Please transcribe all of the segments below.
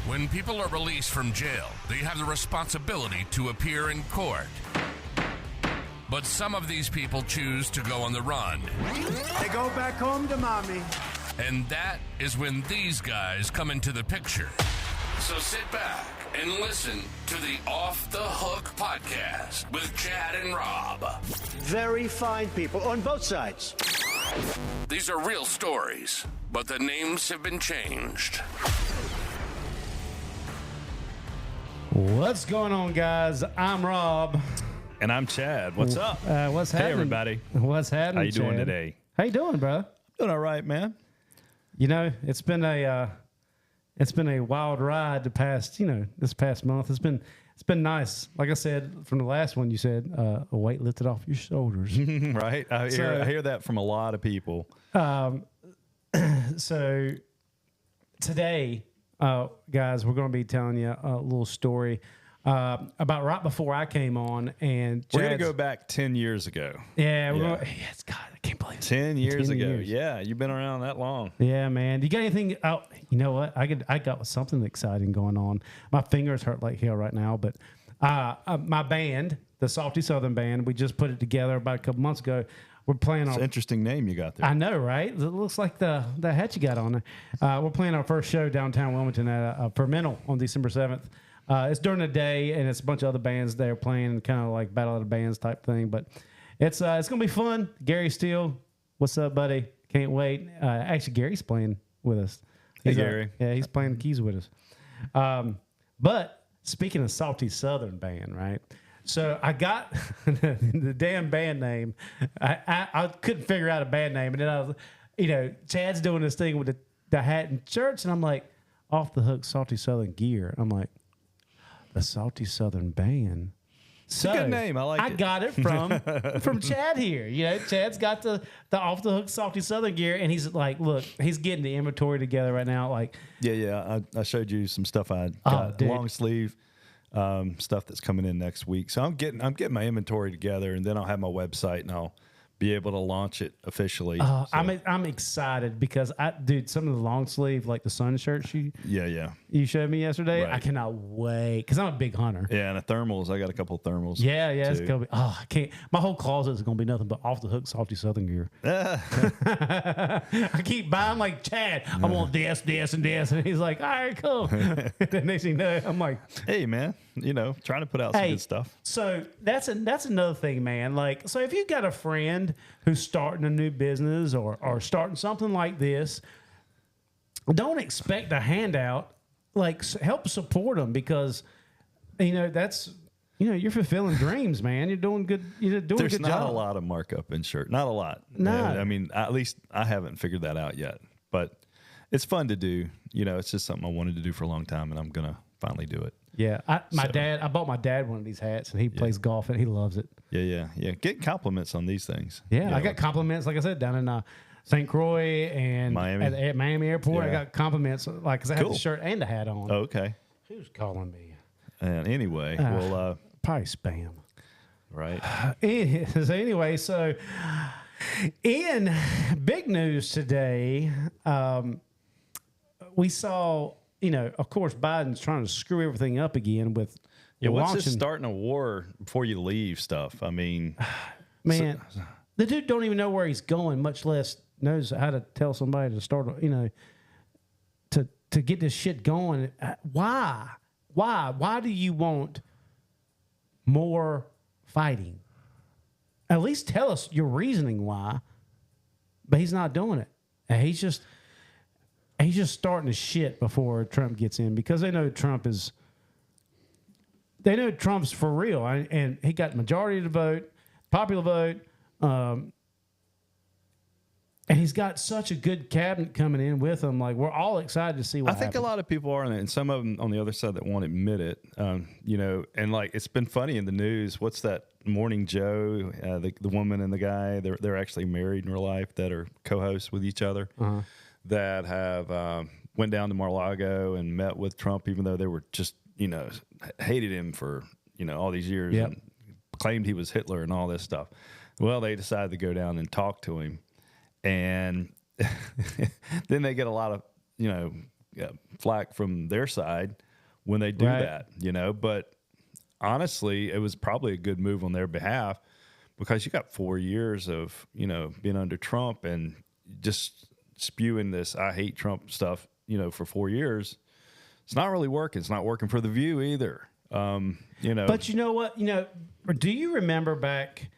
When people are released from jail, they have the responsibility to appear in court. But some of these people choose to go on the run. They go back home to mommy. And that is when these guys come into the picture. So sit back and listen to the Off the Hook podcast with Chad and Rob. Very fine people on both sides. These are real stories, but the names have been changed. What's going on, guys? I'm Rob. And I'm Chad. What's up? What's happening? Hey, everybody. What's happening, How you doing Chad? today? How you doing, bro? Doing all right, man. You know, it's been a wild ride this past month. It's been nice. Like I said from the last one, you said a weight lifted off your shoulders. Right? I hear that from a lot of people. So today, guys, we're going to be telling you a little story about right before I came on, and We're going to go back 10 years ago. Yeah, it's God, I can't believe it. 10 years 10 ago. years. Yeah, you've been around that long. Yeah, man. You got anything? Oh, you know what? I got something exciting going on. My fingers hurt like hell right now, but my band, the Salty Southern Band, we just put it together about a couple months ago. We're playing It's an interesting name you got there. I know, right? It looks like the hat you got on there. We're playing our first show downtown Wilmington at Fermental on December 7th. It's during the day, and it's a bunch of other bands there playing, kind of like Battle of the Bands type thing. But it's going to be fun. Gary Steele, what's up, buddy? Can't wait. Actually, Gary's playing with us. Hey, Gary. He's playing the keys with us. But speaking of Salty Southern Band, right? So I got the damn band name. I couldn't figure out a band name. And then I was, Chad's doing this thing with the hat and shirts. And I'm like, Off the Hook, Salty Southern Gear. I'm like, the Salty Southern Band. So It's a good name. I like it. I got it from Chad here. Chad's got the Off the Hook, Salty Southern Gear. And he's like, look, he's getting the inventory together right now. Like, Yeah. I showed you some stuff I got. Long sleeve. Stuff that's coming in next week. So I'm getting my inventory together, and then I'll have my website, and I'll be able to launch it officially. So. I'm excited because some of the long sleeve, like the sun shirts you showed me yesterday, Right. I cannot wait because I'm a big hunter. Yeah, and the thermals. I got a couple of thermals. Yeah, it's too. gonna be. Oh, I can't. My whole closet is gonna be nothing but Off the Hook, Salty Southern Gear. I keep buying like Chad. I want this, and this, and he's like, all right, cool. The next thing you know, I'm like, Hey, man, trying to put out some good stuff. So that's another thing, man. Like, so if you've got a friend who's starting a new business or starting something like this, don't expect a handout. Like, help support them because that's you're fulfilling dreams, man. You're doing good. You're doing There's a good job. not a lot of markup in shirt. Not a lot. No. I mean, at least I haven't figured that out yet. But it's fun to do. It's just something I wanted to do for a long time, and I'm gonna finally do it. Yeah, I bought my dad one of these hats, and he plays golf, and he loves it. Yeah. Get compliments on these things. Yeah, I got compliments, like I said, down in St. Croix and Miami. At Miami Airport. Yeah. I got compliments, like, because I had the Cool. shirt and the hat on. Oh, okay. Who's calling me? And anyway, Probably spam. right. So anyway, in big news today, we saw, of course, Biden's trying to screw everything up again with What's launching. this starting a war before you leave stuff? I mean, Man, the dude don't even know where he's going, much less knows how to tell somebody to start, to get this shit going. Why? Why do you want more fighting? At least tell us your reasoning why. But he's not doing it. And he's just starting to shit before Trump gets in because they know Trump's for real, and he got majority of the vote, popular vote, and he's got such a good cabinet coming in with him. Like, we're all excited to see what I think a lot of people are, and some of them on the other side that won't admit it. And like it's been funny in the news. What's that? Morning Joe, the woman and the guy, they're actually married in real life that are co-hosts with each other. That have went down to Mar-a-Lago and met with Trump, even though they were just hated him for all these years and claimed he was Hitler and all this stuff. Well, they decided to go down and talk to him, and then they get a lot of flack from their side when they do Right. that, you know. But honestly, it was probably a good move on their behalf because you got 4 years of, you know, being under Trump and just spewing this I hate Trump stuff, you know, for 4 years. It's not really working. It's not working for The View either. You know, But you know what? You know, do you remember back,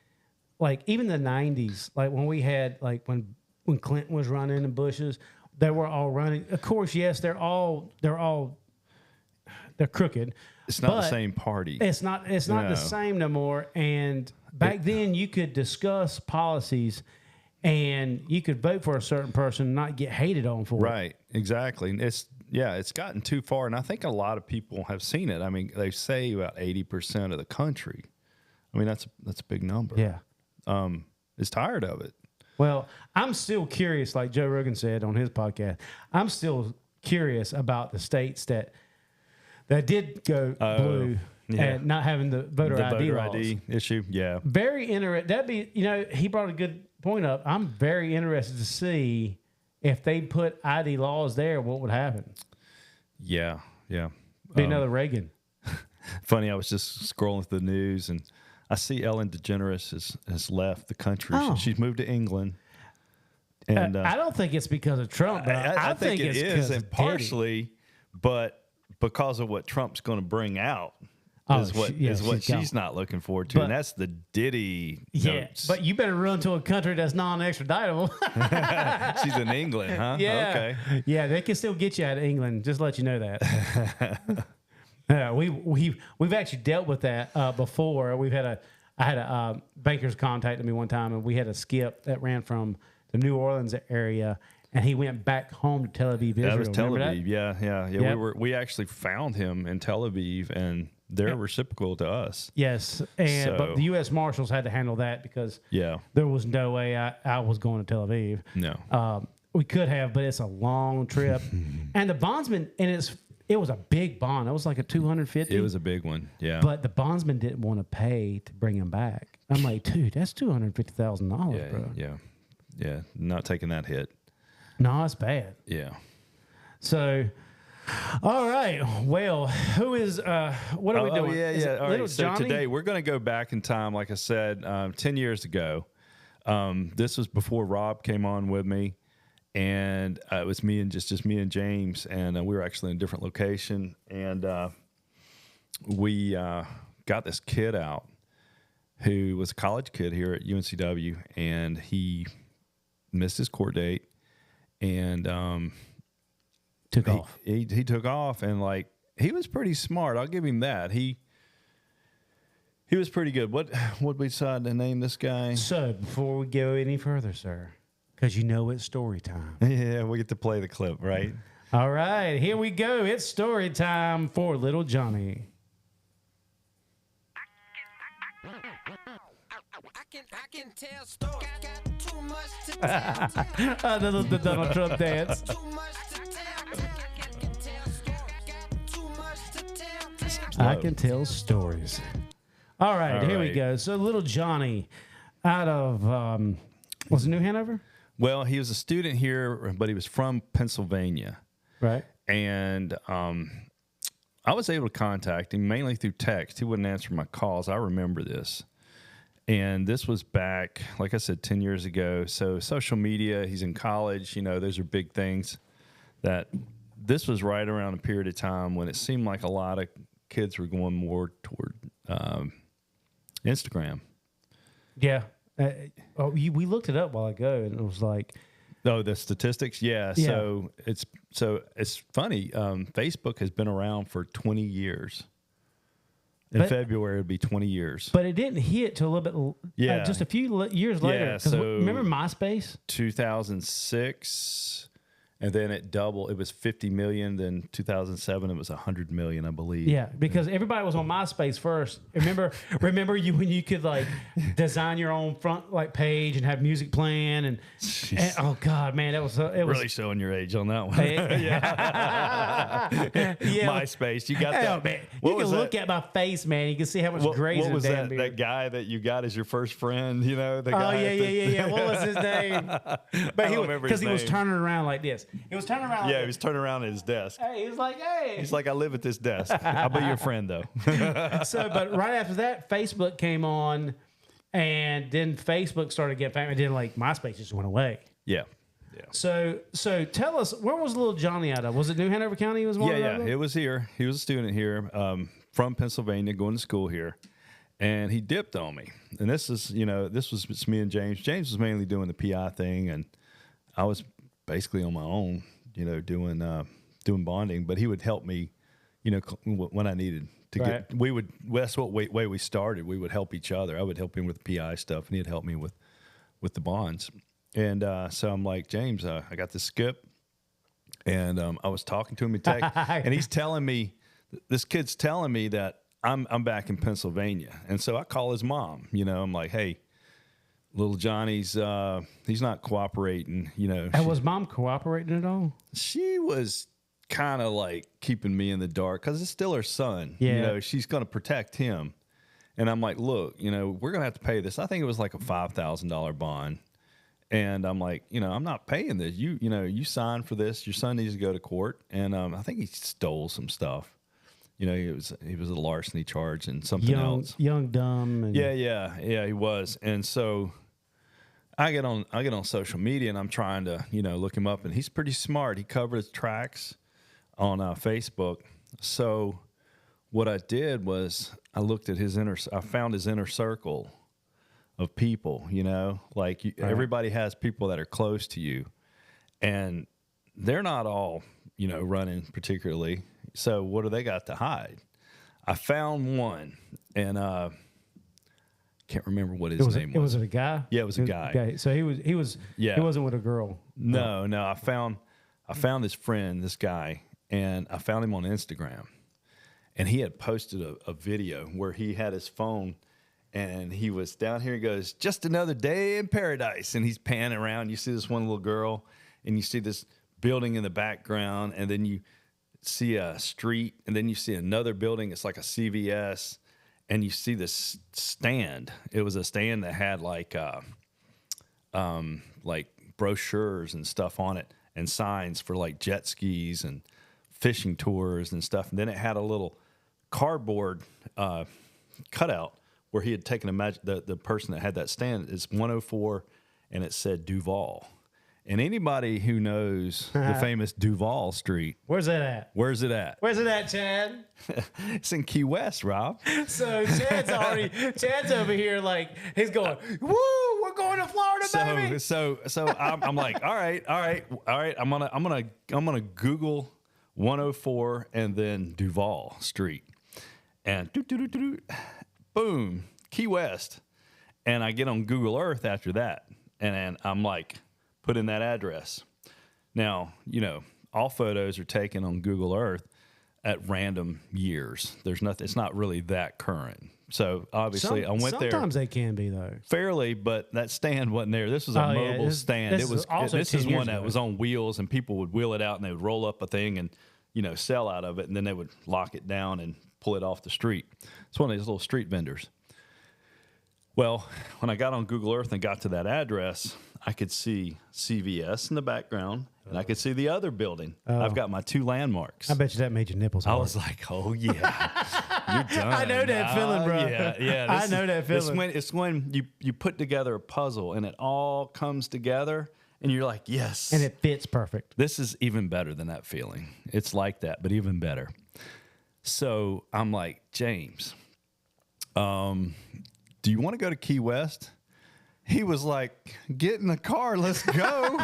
like even the '90s, like when we had, like when Clinton was running and Bush's, they were all running. Of course, yes, they're crooked. it's not the but same party. It's not No. the same no more. And back then, you could discuss policies, and you could vote for a certain person and not get hated on for it. Right, exactly. And it's gotten too far, and I think a lot of people have seen it. I mean, they say about 80% of the country. I mean, that's a big number. Yeah. Is tired of it. Well, I'm still curious, like Joe Rogan said on his podcast. I'm still curious about the states that did go blue yeah. and not having the voter The ID voter laws. ID issue, yeah. Very interesting. That'd be, you know, he brought a good point up. I'm very interested to see if they put ID laws there, what would happen? Yeah. Be another Reagan. Funny, I was just scrolling through the news, and I see Ellen DeGeneres has left the country. Oh. She's moved to England. And I don't think it's because of Trump, but I think it it's is, because and of Diddy. partially, but because of what Trump's going to bring out Oh, is what she's not looking forward to, But- and that's the Diddy Yeah, notes. but you better run to a country that's non-extraditable. She's in England, huh? Yeah. Okay. Yeah, they can still get you out of England. Just let you know that. Yeah, we've actually dealt with that before. I had a banker's contacted me one time, and we had a skip that ran from the New Orleans area, and he went back home to Tel Aviv, Israel. That was Tel Remember Aviv. that? Yeah. Yep. We actually found him in Tel Aviv, and they're reciprocal to us. Yes, but So- the U.S. Marshals had to handle that because Yeah. there was no way I was going to Tel Aviv. No. We could have, but it's a long trip, and the bondsman, and it was a big bond. It was like a 250. It was a big one. Yeah. But the bondsman didn't want to pay to bring him back. I'm like, dude, that's $250,000, bro. Yeah. Not taking that hit. No, it's bad. Yeah. So, all right. Well, who is? What are we doing? Is it All Little right. So Johnny? today we're going to go back in time, like I said, 10 years ago. This was before Rob came on with me, and it was me and just me and James, and we were actually in a different location, and we got this kid out who was a college kid here at UNCW, and he missed his court date, and took off. He took off, and like he was pretty smart. I'll give him that. He was pretty good. What we decide to name this guy? So, before we go any further, sir, because you know it's story time. Yeah, we get to play the clip, right? All right, here we go. It's story time for Little Johnny. I can tell stories. Got too much to tell. The Donald Trump dance. Too much to tell. I can tell stories. Got too much to tell. I can tell stories. All right, All here we right. go. So, Little Johnny out of, was it New Hanover? Well, he was a student here, but he was from Pennsylvania, Right. and I was able to contact him mainly through text. He wouldn't answer my calls. I remember this. And this was back, like I said, 10 years ago. So social media, he's in college, you know, those are big things. That this was right around a period of time when it seemed like a lot of kids were going more toward Instagram. Yeah. We looked it up a while ago, and it was like, Oh, the statistics? Yeah. Yeah. So it's funny. Facebook has been around for 20 years. In But- February, it'll be 20 years. but it didn't hit till a little bit, Yeah. just a few years later. Yeah, 'Cause so- remember MySpace? 2006, and then it doubled. It was 50 million. Then 2007, it was 100 million, I believe. Yeah, because everybody was on MySpace first. Remember you when you could like design your own front like page and have music playing and oh god, man, it was Really showing your age on that one. yeah. MySpace, you got Hell, that? man. What You can was look that? at my face, man. You can see how much grays What in was the damn that? beard. That guy that you got as your first friend? You know, the Oh guy. yeah. What was his name? But don't remember his because he was name. turning around like this. he was turning around. Yeah, like, he was turning around at his desk. Hey, he was like, hey. He's like, I live at this desk. I'll be your friend, though. So, but right after that, Facebook came on, and then Facebook started getting famous. And then like MySpace just went away. Yeah. So tell us, where was little Johnny out of? Was it New Hanover County? He was born Yeah. It was here. He was a student here, from Pennsylvania, going to school here, and he dipped on me. And this was it's me and James. James was mainly doing the PI thing, and I was basically on my own, doing bonding. But he would help me, when I needed to Right. get. That's what way we started. We would help each other. I would help him with the PI stuff, and he'd help me with the bonds. And so I'm like, James, I got this skip. And I was talking to him in text, and he's telling me, this kid's telling me that I'm back in Pennsylvania. And so I call his mom. I'm like, hey, little Johnny's, he's not cooperating. And was mom cooperating at all? She was kind of like keeping me in the dark because it's still her son. Yeah. She's going to protect him. And I'm like, look, we're going to have to pay this. I think it was like a $5,000 bond. And I'm like, I'm not paying this. You signed for this. Your son needs to go to court. And I think he stole some stuff. He was a larceny charge and something else. Young, dumb. And Yeah, he was. And so I get on social media and I'm trying to, look him up. And he's pretty smart. He covers tracks on Facebook. So what I did was I looked at I found his inner circle of people, everybody has people that are close to you, and they're not all, running particularly. So what do they got to hide? I found one, and can't remember what his name was. Was it a guy? Yeah, it was a guy. Okay, so he was. Yeah. He wasn't with a girl. No. I found this friend, this guy, and I found him on Instagram, and he had posted a video where he had his phone. And he was down here. He goes, just another day in paradise. And he's panning around. You see this one little girl, and you see this building in the background, and then you see a street, and then you see another building. It's like a CVS, and you see this stand. It was a stand that had like brochures and stuff on it, and signs for like jet skis and fishing tours and stuff. And then it had a little cardboard cutout where he had taken the person that had that stand. It's 104, and it said Duval. And anybody who knows the famous Duval Street, Where's that at? where's it at? Where's it at, Chad? It's in Key West, Rob. So Chad's over here like he's going, woo, we're going to Florida, baby. So I'm like, all right. I'm gonna Google 104 and then Duval Street, and boom, Key West. And I get on Google Earth after that, and I'm like, put in that address. Now, all photos are taken on Google Earth at random years. There's nothing, it's not really that current. So obviously I went there. Sometimes they can be though. Fairly, but that stand wasn't there. This was a mobile stand. This is one that ago. was on wheels, and people would wheel it out and they would roll up a thing and, sell out of it, and then they would lock it down and pull it off the street. It's one of these little street vendors. Well, when I got on Google Earth and got to that address, I could see CVS in the background, and I could see the other building. I've got my two landmarks. I bet you that made your nipples I hard. was like, oh, yeah. You're done. I know that feeling, bro. Yeah. I know that feeling. It's when you put together a puzzle, and it all comes together, and you're like, yes. And it fits perfect. This is even better than that feeling. It's like that, but even better. So I'm like, James, do you want to go to Key West? He was like, get in the car, let's go.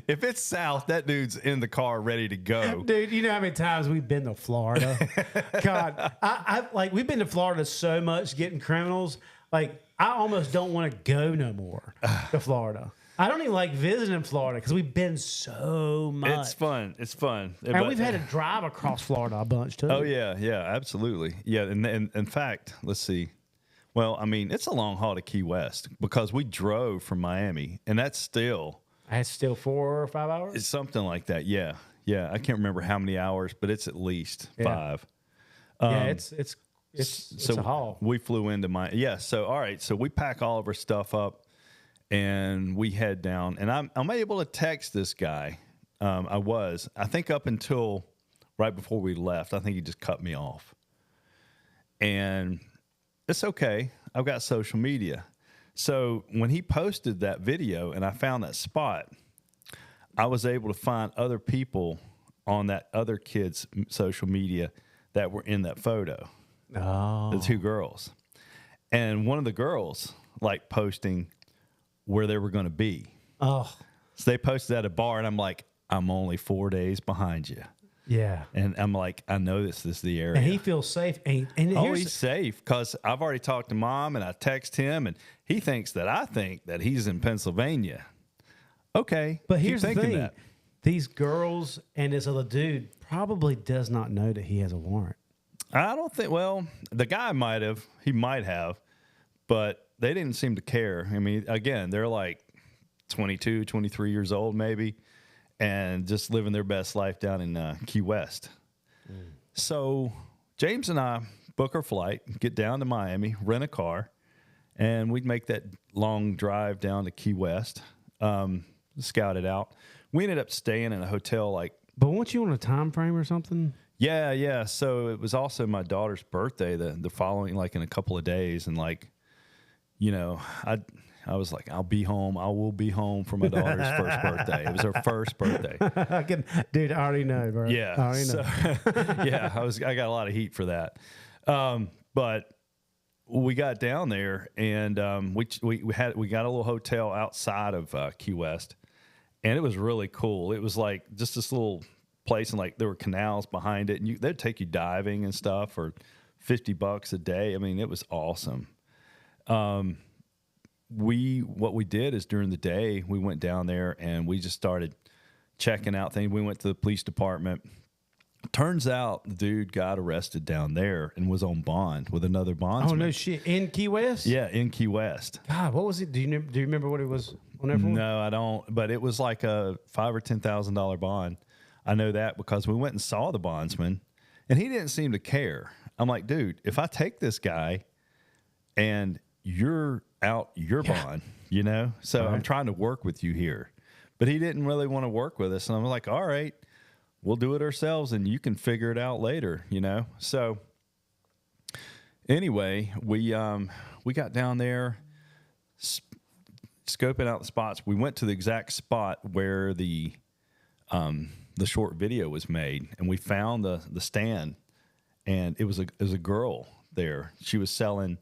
If it's south, that dude's in the car ready to go. Dude, you know how many times we've been to Florida? God, I like we've been to Florida so much getting criminals. Like, I almost don't want to go no more to Florida. I don't even like visiting Florida because we've been so much. It's fun. And we've had to drive across Florida a bunch too. Oh, yeah, absolutely. Yeah, and in fact, let's see. Well, I mean, it's a long haul to Key West because we drove from Miami, and that's still 4 or 5 hours. it's something like that. Yeah. I can't remember how many hours, but it's at least 5. Yeah, it's a haul. We flew into So all right, so we pack all of our stuff up, and we head down, and I'm able to text this guy I was. I think up until right before we left, I think he just cut me off. And it's okay. I've got social media. So when he posted that video and I found that spot, I was able to find other people on that other kid's social media that were in that photo. Oh. The two girls. And one of the girls like posting where they were going to be. Oh. So they posted at a bar, and I'm like, I'm only 4 days behind you. Yeah. And I'm like, I know this is the area. And he feels safe. And He's safe because I've already talked to Mom, and I text him, and he thinks that I think that he's in Pennsylvania. Okay. But keep here's the thinking thing. that. These girls and this other dude probably does not know that he has a warrant. I don't think, well, the guy might have. He might have. But they didn't seem to care. I mean, again, they're like 22, 23 years old maybe, and just living their best life down in Key West. So James and I book our flight, get down to Miami, rent a car, and we'd make that long drive down to Key West, scout it out. We ended up staying in a hotel like... But weren't you on a time frame or something? Yeah. So it was also my daughter's birthday the following, like in a couple of days, and like... You know, I was like, I'll be home. I will be home for my daughter's first birthday. It was her first birthday. Dude, I already know, bro. Yeah. I already know. Yeah, I got a lot of heat for that. But we got down there, and we got a little hotel outside of Key West, and it was really cool. It was like just this little place, and like there were canals behind it, and they'd take you diving and stuff for $50 a day. I mean, it was awesome. What we did is during the day we went down there and we just started checking out things. We went to the police department. Turns out the dude got arrested down there and was on bond with another bondsman. Oh no shit! In Key West? Yeah, in Key West. God, what was it? Do you remember what it was on there for? No, I don't. But it was like a $5,000 or $10,000 bond. I know that because we went and saw the bondsman, and he didn't seem to care. I'm like, dude, if I take this guy and you're out your bond, you know? So I'm trying to work with you here. But he didn't really want to work with us. And I'm like, all right, we'll do it ourselves and you can figure it out later, you know? So anyway, we got down there, scoping out the spots. We went to the exact spot where the short video was made, and we found the stand, and it was a girl there. She was selling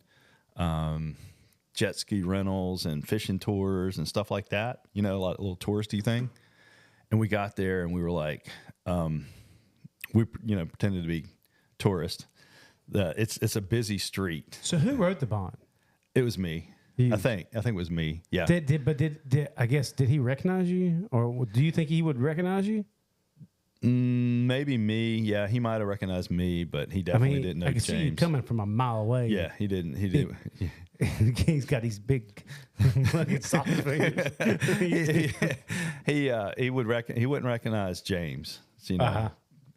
jet ski rentals and fishing tours and stuff like that, you know, a little touristy thing. And we got there and we were like, we pretended to be tourists. It's a busy street. So who wrote the bond? It was me. I think it was me. Yeah. Did he recognize you, or do you think he would recognize you? Maybe me. Yeah, he might have recognized me, but he definitely didn't know I can James. see you coming from a mile away. Yeah, he didn't. He did. He's got these big fucking soft fingers. He wouldn't recognize James. So, you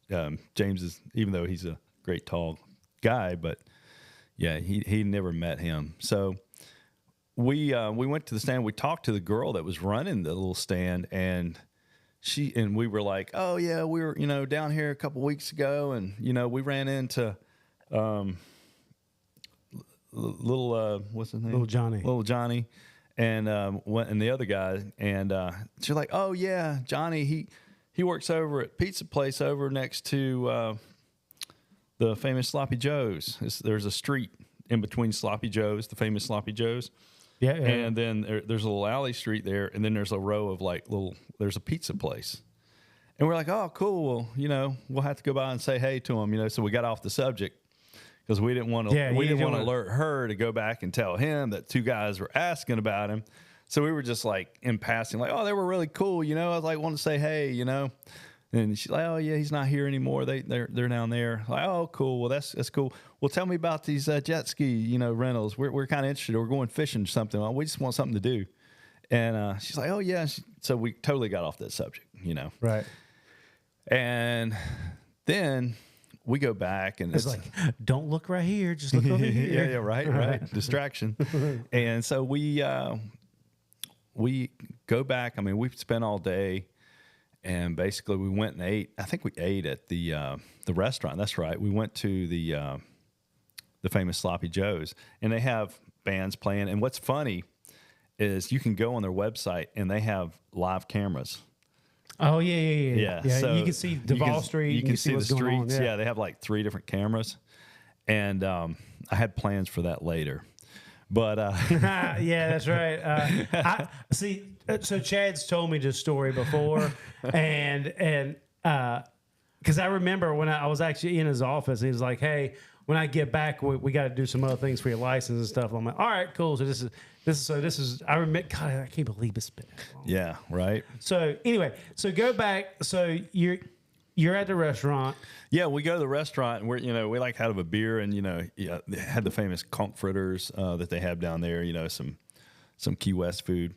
know, James is, even though he's a great tall guy, but yeah, he never met him. So we went to the stand. We talked to the girl that was running the little stand, and we were like, oh yeah, we were, down here a couple weeks ago, and we ran into little what's his name? Little Johnny, and and the other guy, and she's like, oh yeah, Johnny, he works over at pizza place over next to the famous Sloppy Joe's. There's a street in between Sloppy Joe's, the famous Sloppy Joe's. Yeah. And then there's a little alley street there, and then there's a row of there's a pizza place. And we're like, oh, cool. Well, we'll have to go by and say hey to him, So we got off the subject because we didn't want to alert her to go back and tell him that two guys were asking about him. So we were just like in passing, like, oh, they were really cool. I was like, want to say hey, And she's like, oh yeah, he's not here anymore. They're down there. Like, oh, cool. Well, that's cool. Well, tell me about these jet ski, rentals. We're kind of interested. We're going fishing or something. Well, we just want something to do. And she's like, oh yeah. So we totally got off that subject, Right. And then we go back, and it's like, don't look right here. Just look over here. Yeah, right. Distraction. And so we go back. I mean, we've spent all day. And basically, we went and ate. I think we ate at the restaurant. That's right. We went to the famous Sloppy Joe's, and they have bands playing. And what's funny is you can go on their website, and they have live cameras. Oh yeah. So you can see Duval Street. You can see the what's going on, streets. Yeah, they have like 3 different cameras, and I had plans for that later. But yeah, that's right. I see. So Chad's told me this story before, and because I remember when I was actually in his office, he was like, "Hey, when I get back, we got to do some other things for your license and stuff." I'm like, "All right, cool." So this is. I remember. God, I can't believe it's been that long. yeah, right. So anyway, so go back. So you're at the restaurant. Yeah, we go to the restaurant, and we like have a beer, and they had the famous conch fritters that they have down there. Some Key West food,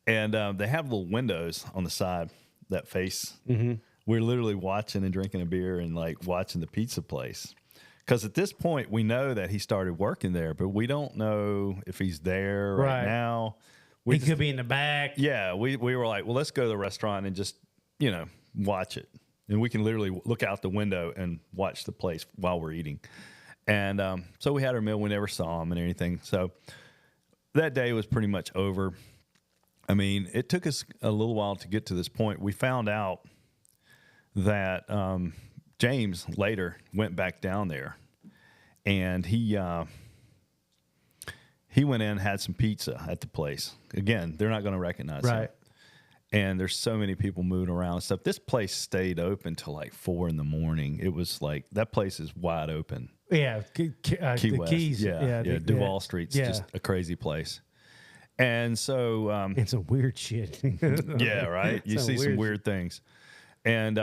and they have little windows on the side that face. Mm-hmm. We're literally watching and drinking a beer and like watching the pizza place, because at this point we know that he started working there, but we don't know if he's there right now. He could be in the back. Yeah, we were like, well, let's go to the restaurant and just watch it. And we can literally look out the window and watch the place while we're eating. And so we had our meal. We never saw him and anything. So that day was pretty much over. I mean, it took us a little while to get to this point. We found out that James later went back down there. And he went in and had some pizza at the place. Again, they're not going to recognize him. And there's so many people moving around and stuff. This place stayed open till like 4 a.m. It was like, that place is wide open. Yeah, Key the West. Keys. Yeah. Duval Street's just a crazy place. And so... it's a weird shit. yeah, right? You see some weird things. And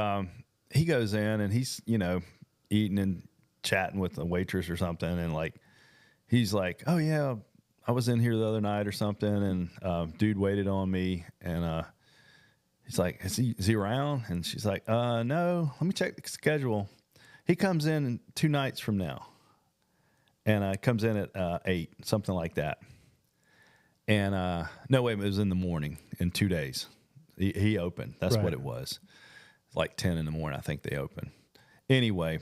he goes in and he's, eating and chatting with the waitress or something. And like, he's like, oh yeah, I was in here the other night or something. And dude waited on me. And he's like, is he around? And she's like, no, let me check the schedule. He comes in 2 nights from now. And comes in at 8, something like that. And no, wait, it was in the morning, in 2 days. He opened. That's what it was. Like 10 in the morning, I think they opened. Anyway,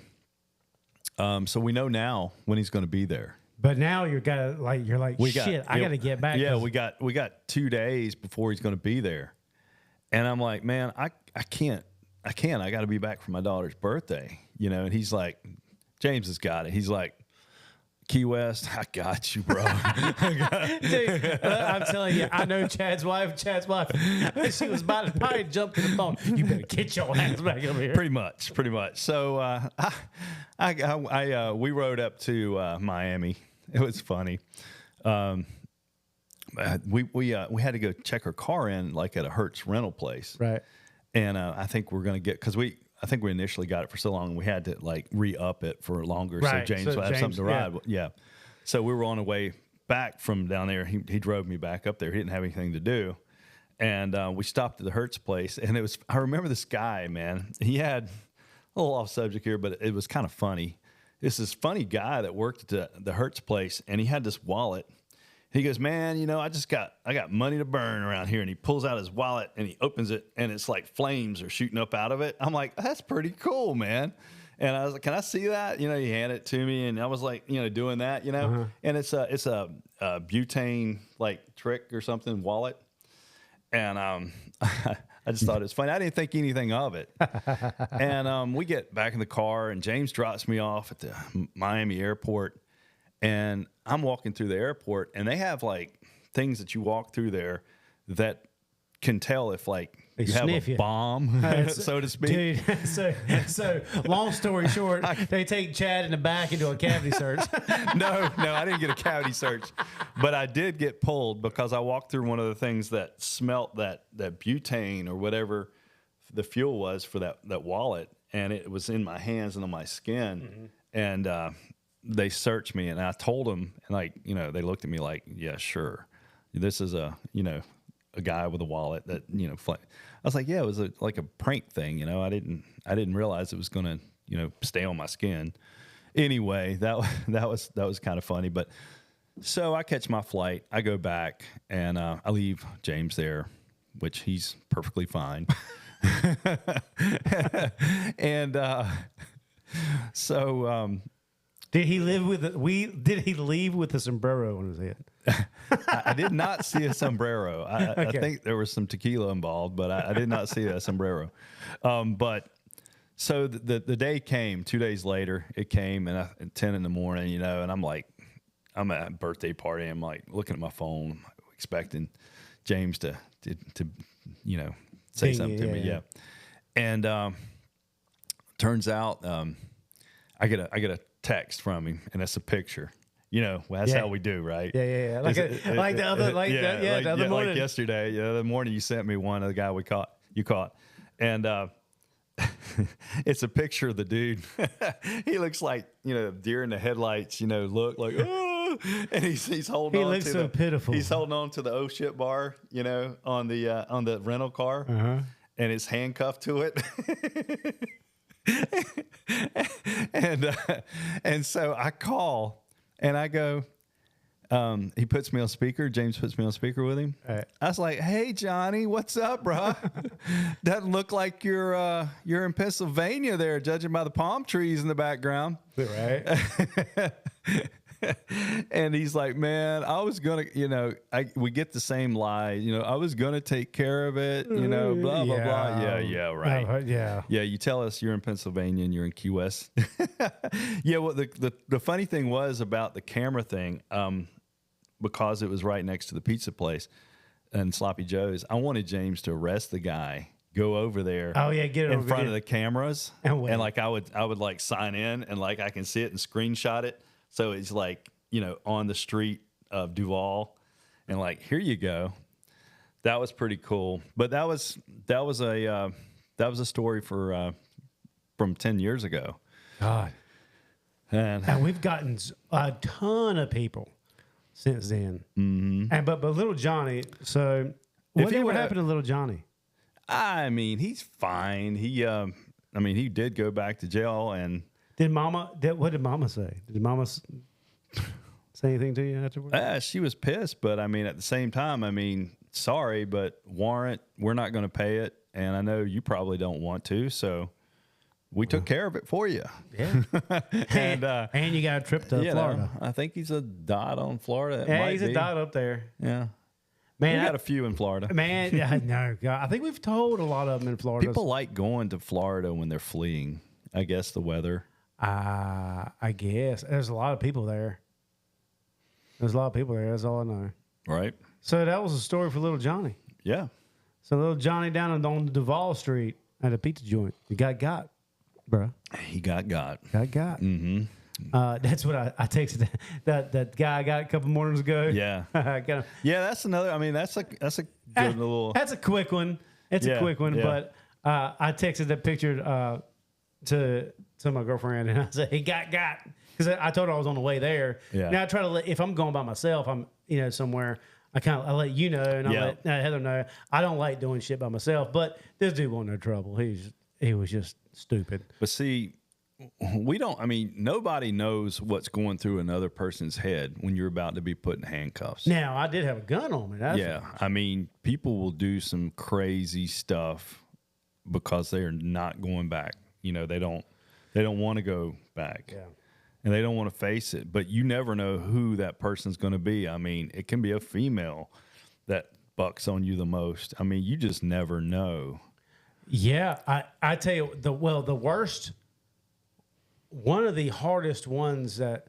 so we know now when he's going to be there. But now you're like, shit, I got to get back. Yeah, we got 2 days before he's going to be there. And I'm like, man, I can't. I got to be back for my daughter's birthday, And he's like, James has got it. He's like, Key West, I got you, bro. Dude, I'm telling you, I know Chad's wife. She was about to probably jump to the phone. You better get your ass back over here. Pretty much. So we rode up to Miami. It was funny. We had to go check her car in like at a Hertz rental place, right? And I think we're gonna get I think we initially got it for so long we had to like re-up it for longer, so James would have something to ride. Yeah. So we were on the way back from down there. He drove me back up there. He didn't have anything to do, and we stopped at the Hertz place. And I remember this guy, man. He had a little off subject here, but it was kind of funny. It's this funny guy that worked at the Hertz place, and he had this wallet. He goes, man, I got money to burn around here. And he pulls out his wallet and he opens it and it's like flames are shooting up out of it. I'm like, that's pretty cool, man. And I was like, can I see that? He handed it to me and I was like, doing that, And it's a butane like trick or something wallet. And I just thought it was funny. I didn't think anything of it. And we get back in the car and James drops me off at the Miami airport. And I'm walking through the airport, and they have like things that you walk through there that can tell if like you have a bomb, so to speak. Dude, so long story short, they take Chad in the back and do a cavity search. No, I didn't get a cavity search, but I did get pulled because I walked through one of the things that smelt that butane or whatever the fuel was for that wallet, and it was in my hands and on my skin, and they searched me, and I told them, and they looked at me like, yeah, sure, this is a guy with a wallet that I was like, yeah, it was like a prank thing, I didn't realize it was gonna stay on my skin. Anyway, that was kind of funny. But so I catch my flight, I go back, and I leave James there, which he's perfectly fine. And so Did he live with Did he leave with a sombrero on his head? I did not see a sombrero. I Okay. think there was some tequila involved, but I did not see a sombrero. But so the day came 2 days later. It came at 10 in the morning, you know, and I'm at a birthday party. I'm like looking at my phone, expecting James to you know, say Ding, something to me. yeah. And turns out I get a text from him, and it's a picture. You know, well, that's Yeah. how we do, right? Yeah. Like the other morning. Like yesterday. The other morning, you sent me one of the guy you caught, and it's a picture of the dude. He looks like, you know, deer in the headlights. You know, look like, oh, and he's holding. He on looks to so the, pitiful. He's holding on to the oh shit bar, you know, on the rental car, and it's handcuffed to it. And so I call and I go, he puts me on speaker. James puts me on speaker with him. Right. I was like, "Hey Johnny, what's up, bro? Doesn't look like you're in Pennsylvania there, judging by the palm trees in the background." Right. And he's like, "Man, I was gonna, you know, we get the same lie, you know, I was gonna take care of it, you know, blah blah blah." Yeah, right. Yeah. Yeah, you tell us you're in Pennsylvania and you're in Key West. Yeah, well, the funny thing was about the camera thing, because it was right next to the pizza place and Sloppy Joe's. I wanted James to arrest the guy, go over there. Oh, yeah, get it in over front there. of the cameras, And wait. like I would like sign in and like I can see it and screenshot it, so it's like, you know, on the street of Duval, and like, here you go. That was pretty cool. But that was a story from 10 years ago. God. And We've gotten a ton of people since then. Mm-hmm. And but little Johnny. So what happened to little Johnny? I mean, he's fine. He did go back to jail, and What did Mama say? Did Mama say anything to you afterwards? she was pissed. But I mean, at the same time, I mean, sorry, but warrant, we're not going to pay it, and I know you probably don't want to, so we took care of it for you. Yeah. And you got a trip to you Florida. know, I think he's a dot on Florida. It Yeah, might he's be. a dot up there. Yeah, Man, we got a few in Florida. man, no, God, I think we've told a lot of them in Florida. People like going to Florida when they're fleeing. I guess the weather. I guess there's a lot of people there. There's a lot of people there. That's all I know. Right. So that was a story for little Johnny. Yeah. So little Johnny down on Duval Street at a pizza joint. You got, bro. He got. Got. Mm-hmm. That's what I texted that guy I got a couple mornings ago. Yeah. I got him. Yeah, that's another. I mean, that's a good little. That's a quick one. It's a Yeah, quick one, yeah. but I texted that picture to my girlfriend, and I said, "He got," because I told her I was on the way there. Yeah. Now I try to if I'm going by myself, I'm somewhere. I let you know, and I Yeah. let Heather know. I don't like doing shit by myself, but this dude wasn't no trouble. He was just stupid. But see, we don't. I mean, nobody knows what's going through another person's head when you're about to be put in handcuffs. Now I did have a gun on me. That's Yeah, I mean, people will do some crazy stuff because they are not going back. You know, they don't want to go back. Yeah. And they don't want to face it, but you never know who that person's going to be. I mean, it can be a female that bucks on you the most. I mean, you just never know. Yeah, I tell you, the worst, one of the hardest ones that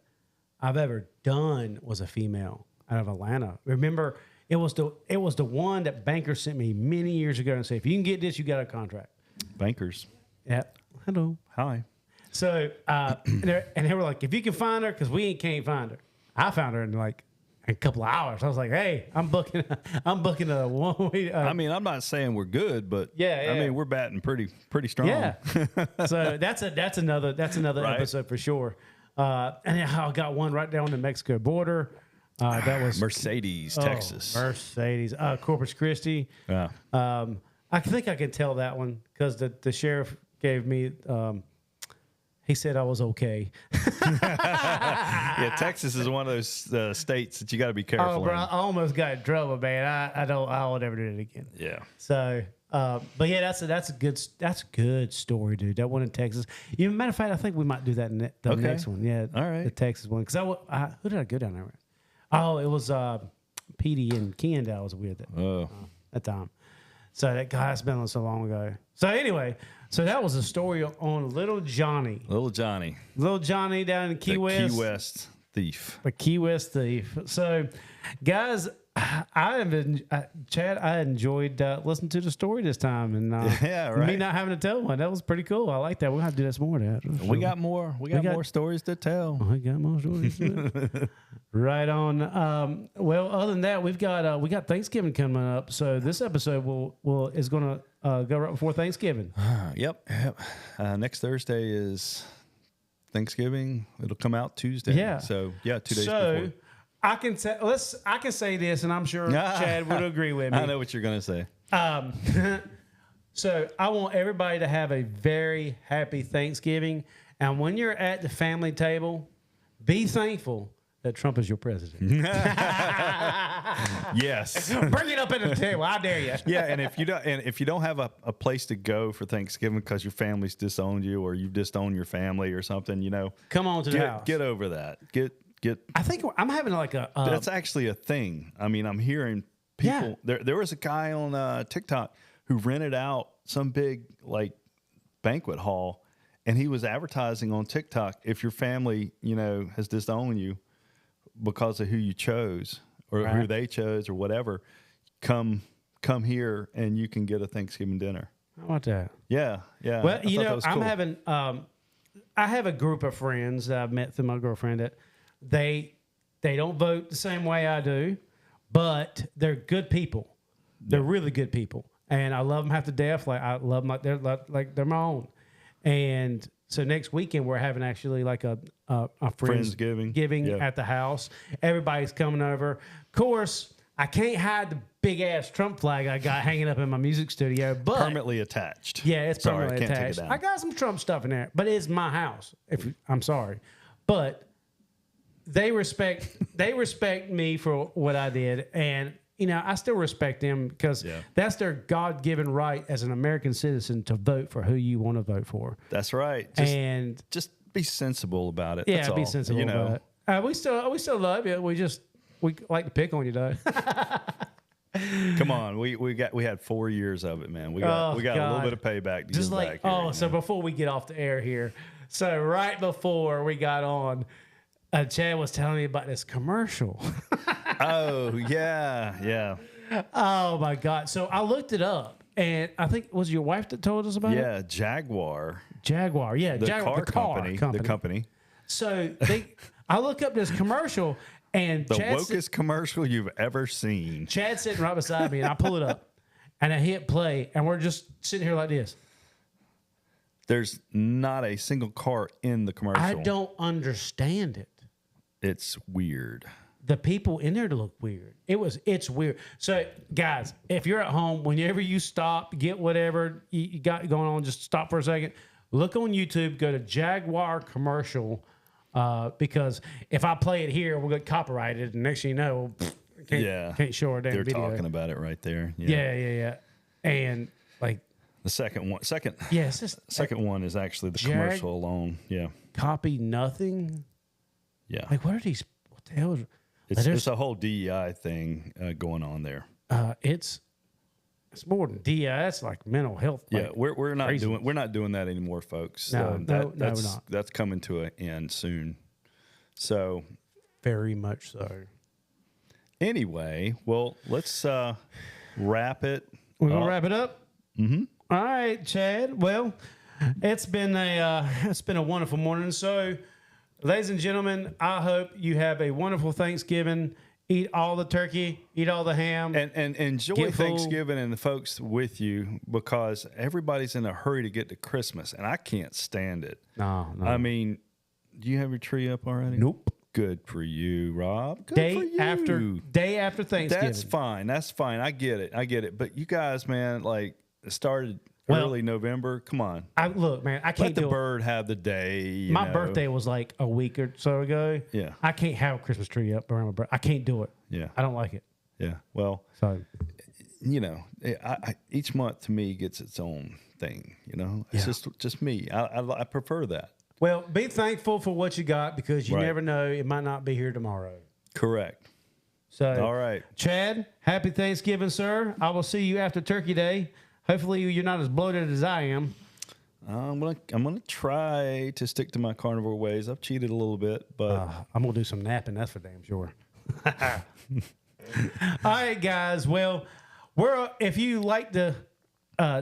I've ever done was a female out of Atlanta. Remember, it was the one that banker sent me many years ago and said, if you can get this, you got a contract. Bankers. Yeah. Hello. Hi. So, and they were like, if you can find her, because we can't find her. I found her in like a couple of hours. I was like, hey, I'm booking a one way. I mean, I'm not saying we're good, but Yeah. I mean, we're batting pretty strong. Yeah. So that's another Right. episode for sure. And then I got one right down the Mexico border. That was Mercedes, Texas. Mercedes, Corpus Christi. Yeah. I think I can tell that one because the sheriff gave me. He said I was okay. Yeah, Texas is one of those states that you got to be careful. Oh, bro, in. I almost got in trouble, man. I will never do it again. Yeah. So, but yeah, that's a good story, dude. That one in Texas. Matter of fact, I think we might do that in the Okay. next one. Yeah, All right. the Texas one. Because who did I go down there with? Oh, it was Petey and Ken that was with it that time. So that that's been so long ago. So anyway, that was a story on Little Johnny. Little Johnny. Little Johnny down in Key West. Key West thief. A Key West thief. So, guys, Chad, I enjoyed listening to the story this time, and Yeah, right. me not having to tell one. That was pretty cool. I like that. We'll have to do that some more. We got more. We got more stories to tell. We got more stories. Right on. Well, other than that, we got Thanksgiving coming up. So this episode is going to go right before Thanksgiving. Yep. Next Thursday is Thanksgiving. It'll come out Tuesday. Yeah. So 2 days So before. I can say this, and I'm sure Chad would agree with me. I know what you're going to say. So I want everybody to have a very happy Thanksgiving. And when you're at the family table, be thankful that Trump is your president. Yes. Bring it up at the table. I dare you. Yeah, and if you don't have a place to go for Thanksgiving because your family's disowned you or you disown your family or something, Come on to the house. Get over that. Get. I think I'm having like a. That's actually a thing. I mean, I'm hearing people. Yeah. There was a guy on TikTok who rented out some big banquet hall, and he was advertising on TikTok, if your family has disowned you because of who you chose or who they chose or whatever, come here and you can get a Thanksgiving dinner. How about that? Yeah. Well, I thought that was I'm cool. having. I have a group of friends that I've met through my girlfriend that they don't vote the same way I do, but they're good people. They're really good people, and I love them half to death. Like I love them like they're my own. And so next weekend we're having actually like a Friendsgiving at the house. Everybody's coming over. Of course, I can't hide the big ass Trump flag I got hanging up in my music studio, but Permanently attached. yeah, it's Sorry, permanently I can't take it attached. down. I got some Trump stuff in there, but it's my house. I'm sorry, but they respect me for what I did, and I still respect them because that's their God-given right as an American citizen to vote for who you want to vote for. That's right. Just be sensible about it. Yeah, That's be all. sensible about it. We still love you. We like to pick on you though. Come on, we had 4 years of it, man. We got a little bit of payback to Just give like back here, so before we get off the air here, so right before we got on, Chad was telling me about this commercial. Oh yeah. Oh my God! So I looked it up, and I think was your wife that told us about it. Yeah, Jaguar, Yeah, the Jaguar, car company. So I look up this commercial, and The Chad's wokest commercial you've ever seen. Chad's sitting right beside me, and I pull it up, and I hit play, and we're just sitting here like this. There's not a single car in the commercial. I don't understand it. It's weird. The people in there look weird. It's weird. So, guys, if you're at home, whenever you stop, get whatever you got going on, just stop for a second. Look on YouTube, go to Jaguar commercial, because if I play it here, we'll get copyrighted, and next thing you know, can't show our damn They're video. talking about it right there. Yeah. And like The second one is actually the commercial alone. Yeah. Copy nothing. Yeah. Like what are these? What the hell? It's a whole DEI thing going on there. It's more than DEI. It's like mental health. Yeah, like we're not craziness. doing that anymore, folks. No, we're not. That's coming to an end soon. So Very much so. anyway, well, let's wrap it. We're gonna wrap it up. Mm-hmm. All right, Chad. Well, it's been a wonderful morning. So, ladies and gentlemen, I hope you have a wonderful Thanksgiving. Eat all the turkey, eat all the ham, And enjoy Get full. Thanksgiving and the folks with you, because everybody's in a hurry to get to Christmas, and I can't stand it. No. I mean, do you have your tree up already? Nope. Good for you, Rob. Good Day for you. after Thanksgiving. That's fine. I get it. But you guys, man, like started Well, early November. Come on. Look, man, I Let can't the do it. bird have the day. My birthday was like a week or so ago. Yeah. I can't have a Christmas tree up around my birthday. I can't do it. Yeah. I don't like it. Yeah. Well, So, each month to me gets its own thing. It's just me. I prefer that. well, be thankful for what you got because you Right. never know. It might not be here tomorrow. Correct. So, All right. Chad, happy Thanksgiving, sir. I will see you after Turkey Day. Hopefully, you're not as bloated as I am. I'm gonna try to stick to my carnivore ways. I've cheated a little bit, but I'm gonna do some napping. That's for damn sure. All right, guys. Well, if you like to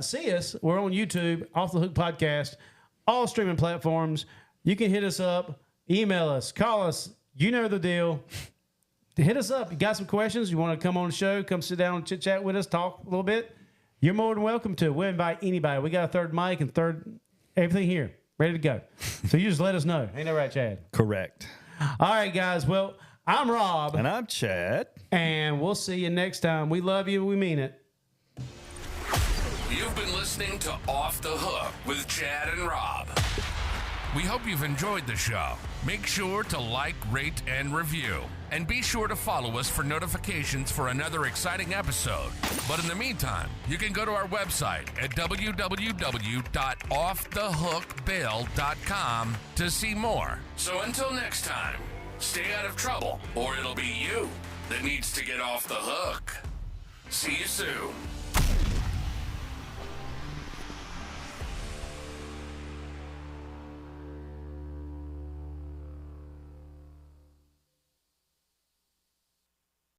see us, we're on YouTube, Off the Hook Podcast, all streaming platforms. You can hit us up, email us, call us. You know the deal. Hit us up. You got some questions? You want to come on the show? Come sit down and chit chat with us, talk a little bit. You're more than welcome to. We'll invite anybody. We got a third mic and everything here, ready to go. So you just let us know. Ain't that right, Chad? correct. All right, guys. Well, I'm Rob, And I'm Chad. and we'll see you next time. We love you. We mean it. You've been listening to Off the Hook with Chad and Rob. We hope you've enjoyed the show. Make sure to like, rate, and review. And be sure to follow us for notifications for another exciting episode. But in the meantime, you can go to our website at www.offthehookbail.com to see more. So until next time, stay out of trouble, or it'll be you that needs to get off the hook. See you soon.